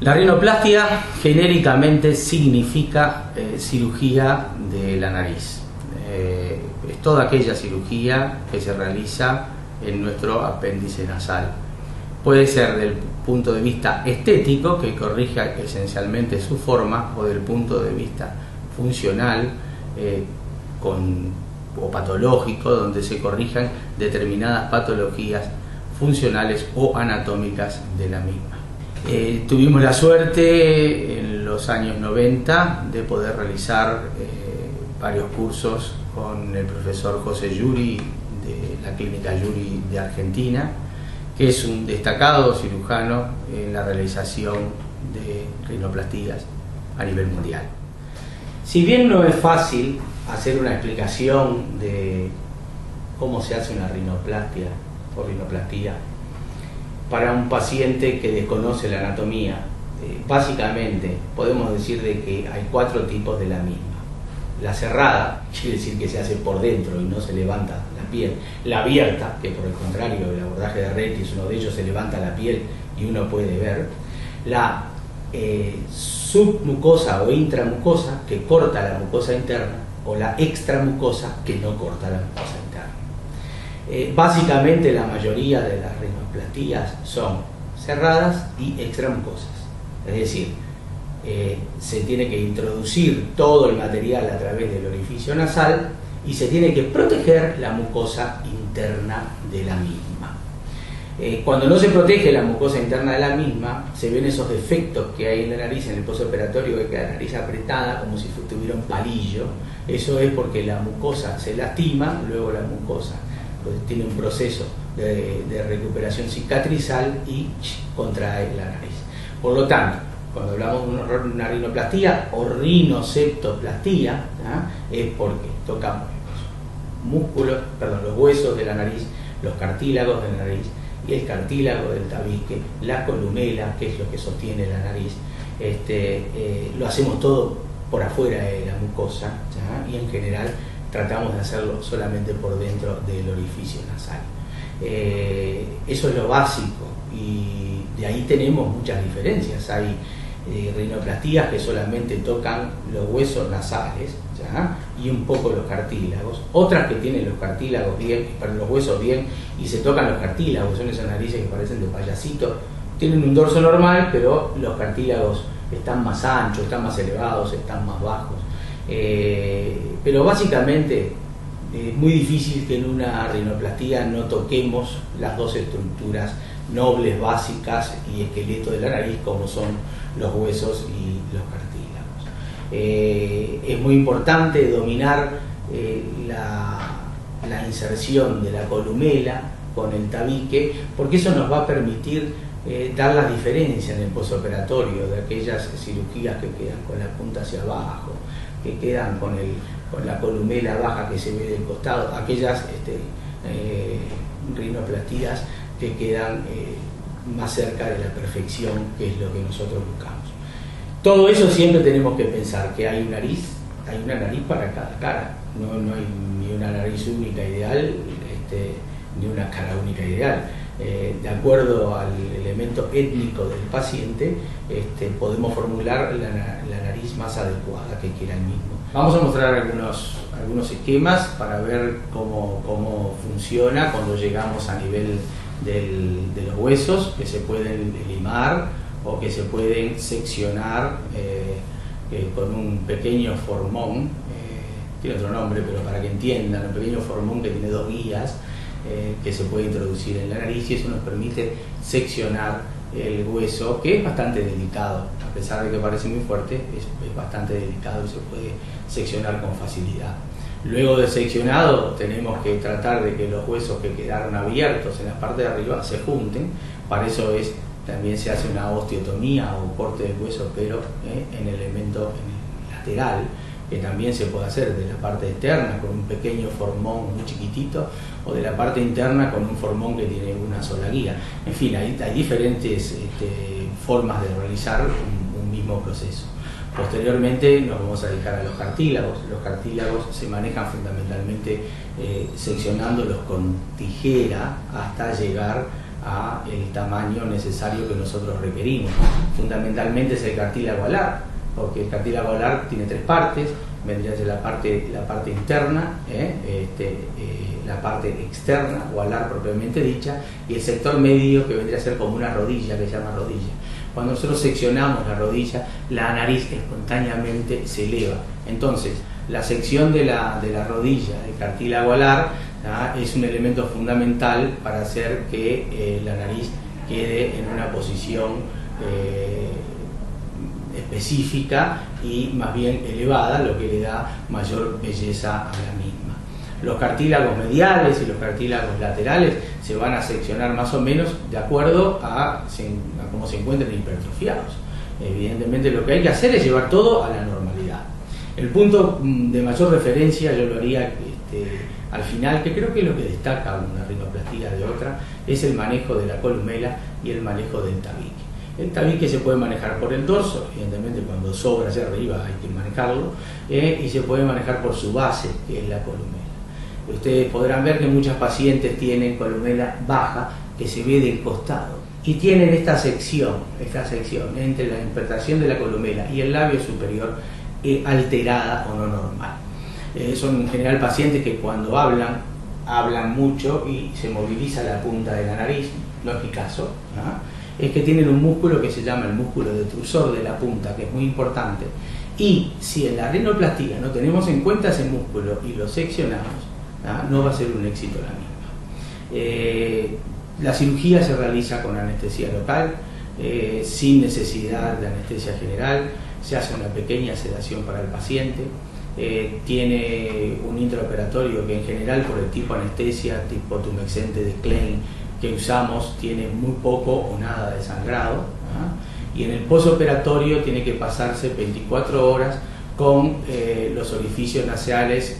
La rinoplastia genéricamente significa cirugía de la nariz. Es toda aquella cirugía que se realiza en nuestro apéndice nasal. Puede ser del punto de vista estético, que corrija esencialmente su forma, o del punto de vista funcional o patológico, donde se corrijan determinadas patologías funcionales o anatómicas de la misma. Tuvimos la suerte en los años 90 de poder realizar varios cursos con el profesor José Yuri de la Clínica Yuri de Argentina, que es un destacado cirujano en la realización de rinoplastías a nivel mundial. Si bien no es fácil hacer una explicación de cómo se hace una rinoplastia o rinoplastía para un paciente que desconoce la anatomía, básicamente podemos decir de que hay 4 tipos de la misma. La cerrada, quiere decir que se hace por dentro y no se levanta la piel. La abierta, que por el contrario, el abordaje de Reti es uno de ellos, se levanta la piel y uno puede ver. La submucosa o intramucosa, que corta la mucosa interna, o la extramucosa, que no corta la mucosa interna. Básicamente la mayoría de las rinoplastías son cerradas y extramucosas, es decir, se tiene que introducir todo el material a través del orificio nasal y se tiene que proteger la mucosa interna de la misma. Cuando no se protege la mucosa interna de la misma, se ven esos defectos que hay en la nariz, en el postoperatorio, que queda la nariz apretada como si tuviera un palillo. Eso es porque la mucosa se lastima, luego la mucosa tiene un proceso de recuperación cicatrizal y contrae la nariz. Por lo tanto, cuando hablamos de una rinoplastía o rinoceptoplastía, es porque tocamos los huesos de la nariz, los cartílagos de la nariz y el cartílago del tabique, la columela, que es lo que sostiene la nariz. Lo hacemos todo por afuera de la mucosa, y en general tratamos de hacerlo solamente por dentro del orificio nasal. Eso es lo básico, y de ahí tenemos muchas diferencias. Hay rinoplastías que solamente tocan los huesos nasales, y un poco los cartílagos, otras que tienen los cartílagos bien, los huesos bien, y se tocan los cartílagos. Son esas narices que parecen de payasito, tienen un dorso normal, pero los cartílagos están más anchos, están más elevados, están más bajos. Pero básicamente es muy difícil que en una rinoplastía no toquemos las dos estructuras nobles, básicas y esqueleto de la nariz, como son los huesos y los cartílagos. Es muy importante dominar la inserción de la columela con el tabique, porque eso nos va a permitir dar las diferencias en el postoperatorio de aquellas cirugías que quedan con la punta hacia abajo, que quedan con la columela baja que se ve del costado, aquellas rinoplastías que quedan más cerca de la perfección, que es lo que nosotros buscamos. Todo eso siempre tenemos que pensar que hay una nariz para cada cara, no hay ni una nariz única ideal, ni una cara única ideal. De acuerdo al elemento étnico del paciente, podemos formular la nariz más adecuada que quiera el mismo. Vamos a mostrar algunos esquemas para ver cómo funciona cuando llegamos a nivel de los huesos, que se pueden limar o que se pueden seccionar con un pequeño formón, tiene otro nombre, pero para que entiendan, un pequeño formón que tiene 2 guías, que se puede introducir en la nariz, y eso nos permite seccionar el hueso, que es bastante delicado, a pesar de que parece muy fuerte, es bastante delicado y se puede seccionar con facilidad. Luego de seccionado, tenemos que tratar de que los huesos que quedaron abiertos en la parte de arriba se junten. Para eso también se hace una osteotomía o corte de hueso, pero en el elemento lateral, que también se puede hacer de la parte externa con un pequeño formón muy chiquitito, o de la parte interna con un formón que tiene una sola guía. En fin, hay diferentes formas de realizar un mismo proceso. Posteriormente nos vamos a dedicar a los cartílagos. Los cartílagos se manejan fundamentalmente seccionándolos con tijera hasta llegar al tamaño necesario que nosotros requerimos. Fundamentalmente es el cartílago alar, porque el cartílago alar tiene tres partes: vendría a ser la parte interna, la parte externa o alar propiamente dicha, y el sector medio, que vendría a ser como una rodilla, que se llama rodilla. Cuando nosotros seccionamos la rodilla, la nariz espontáneamente se eleva. Entonces, la sección de la rodilla, el cartílago alar, es un elemento fundamental para hacer que la nariz quede en una posición específica y más bien elevada, lo que le da mayor belleza a la misma. Los cartílagos mediales y los cartílagos laterales se van a seccionar más o menos de acuerdo a cómo se encuentren hipertrofiados. Evidentemente lo que hay que hacer es llevar todo a la normalidad. El punto de mayor referencia yo lo haría al final, que creo que es lo que destaca una rinoplastía de otra, es el manejo de la columela y el manejo del tabique. El tabique se puede manejar por el dorso, evidentemente cuando sobra hacia arriba hay que manejarlo, y se puede manejar por su base, que es la columela. Ustedes podrán ver que muchas pacientes tienen columela baja, que se ve del costado, y tienen esta sección entre la implantación de la columela y el labio superior alterada o no normal. Son en general pacientes que cuando hablan mucho y se moviliza la punta de la nariz. No es mi caso, es que tienen un músculo que se llama el músculo detrusor de la punta, que es muy importante, y si en la rinoplastía no tenemos en cuenta ese músculo y lo seccionamos, no va a ser un éxito la misma. La cirugía se realiza con anestesia local, sin necesidad de anestesia general. Se hace una pequeña sedación para el paciente, tiene un intraoperatorio que en general, por el tipo anestesia tipo tumexente de Klein que usamos, tiene muy poco o nada de sangrado, y en el posoperatorio tiene que pasarse 24 horas con los orificios nasales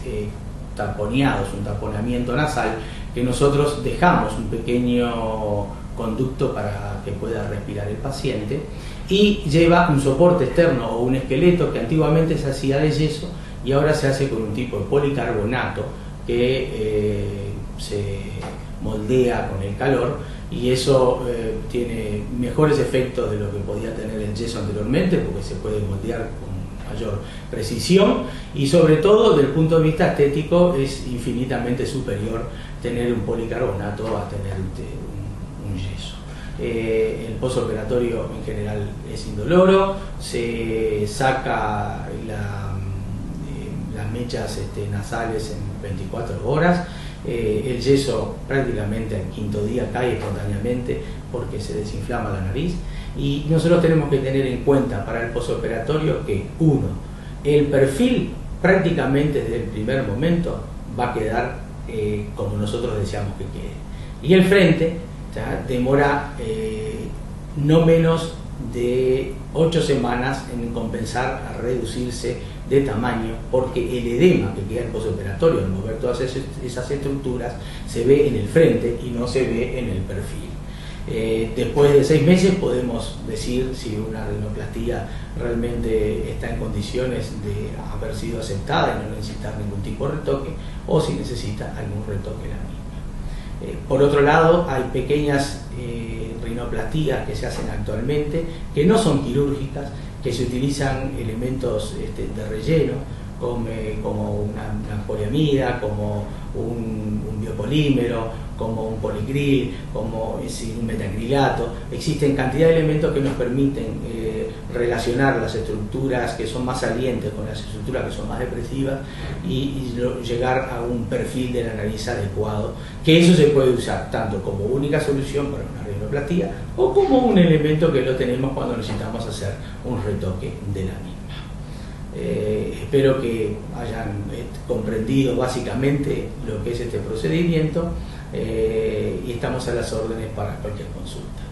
taponeados, un taponamiento nasal, que nosotros dejamos un pequeño conducto para que pueda respirar el paciente, y lleva un soporte externo o un esqueleto que antiguamente se hacía de yeso y ahora se hace con un tipo de policarbonato que se moldea con el calor, y eso tiene mejores efectos de lo que podía tener el yeso anteriormente, porque se puede moldear con mayor precisión, y sobre todo desde el punto de vista estético es infinitamente superior tener un policarbonato a tener un yeso. El posoperatorio en general es indoloro, se saca las mechas nasales en 24 horas, el yeso prácticamente al quinto día cae espontáneamente porque se desinflama la nariz, y nosotros tenemos que tener en cuenta para el posoperatorio que el perfil prácticamente desde el primer momento va a quedar como nosotros deseamos que quede, y el frente demora no menos de 8 semanas en compensar a reducirse de tamaño, porque el edema que queda en posoperatorio al mover todas esas estructuras se ve en el frente y no se ve en el perfil. Después de 6 meses podemos decir si una rinoplastía realmente está en condiciones de haber sido aceptada y no necesitar ningún tipo de retoque, o si necesita algún retoque la misma. Por otro lado, hay pequeñas rinoplastías que se hacen actualmente, que no son quirúrgicas, que se utilizan elementos de relleno, como una poliamida, como un biopolímero, como un policril, como un metacrilato. Existen cantidad de elementos que nos permiten relacionar las estructuras que son más salientes con las estructuras que son más depresivas y llegar a un perfil de la nariz adecuado, que eso se puede usar tanto como única solución para una rinoplastía o como un elemento que lo tenemos cuando necesitamos hacer un retoque de la misma. Espero que hayan comprendido básicamente lo que es este procedimiento, y estamos a las órdenes para cualquier consulta.